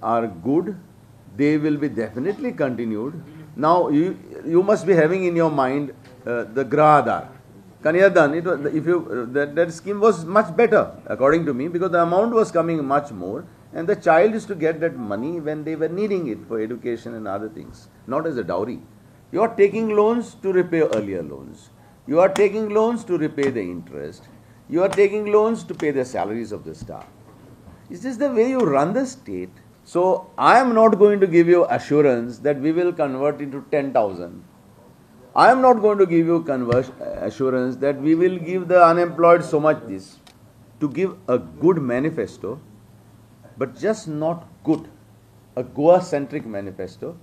are good, they will be definitely continued. Now you must be having in your mind the Grahadar. Kanyadan, that scheme was much better according to me, because the amount was coming much more, and the child used to get that money when they were needing it for education and other things, not as a dowry. You are taking loans to repay earlier loans. You are taking loans to repay the interest. You are taking loans to pay the salaries of the staff. Is this the way you run the state? So I am not going to give you assurance that we will convert into 10,000. I am not going to give you assurance that we will give the unemployed so much this. To give a good manifesto, but just not good, a Goa-centric manifesto.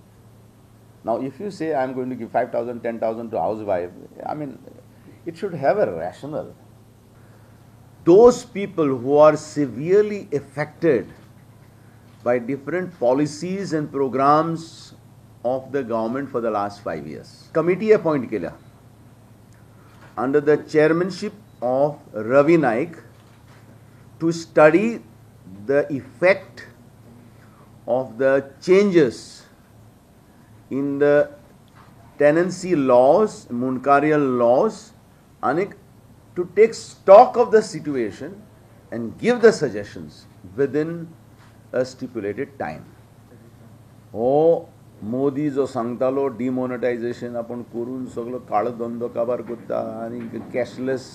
Now, if you say I am going to give 5,000, 10,000 to housewife, I mean, it should have a rationale. Those people who are severely affected by different policies and programs of the government for the last 5 years. Committee appoint केला under the chairmanship of Ravi Naik to study the effect of the changes in the tenancy laws, Munkarial laws, and to take stock of the situation and give the suggestions within a stipulated time. Oh, Modi जो सांगतालो डिमोनेटायझेशन आपण करून सगळो काळो धंदो काबार करता आणि कॅशलेस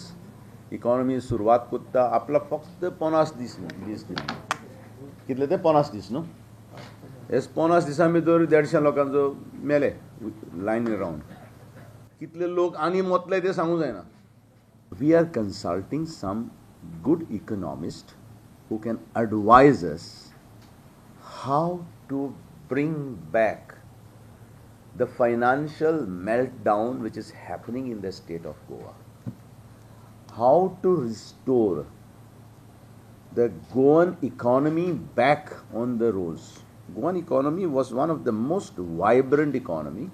इकॉनॉमी सुरवात करता, आपला फक्त 50 दीस दिले. कितले ते 50 दीस न्हू. हे 50 दिसां भितर 150 लोकांचो मेले लायनी रावन. कितले लोक आनी मतले ते सांगूं जायना. We are consulting some good economist who can advise us how to bring back the financial meltdown which is happening in the state of Goa. How to restore the Goan economy back on the roads. Goan economy was one of the most vibrant economy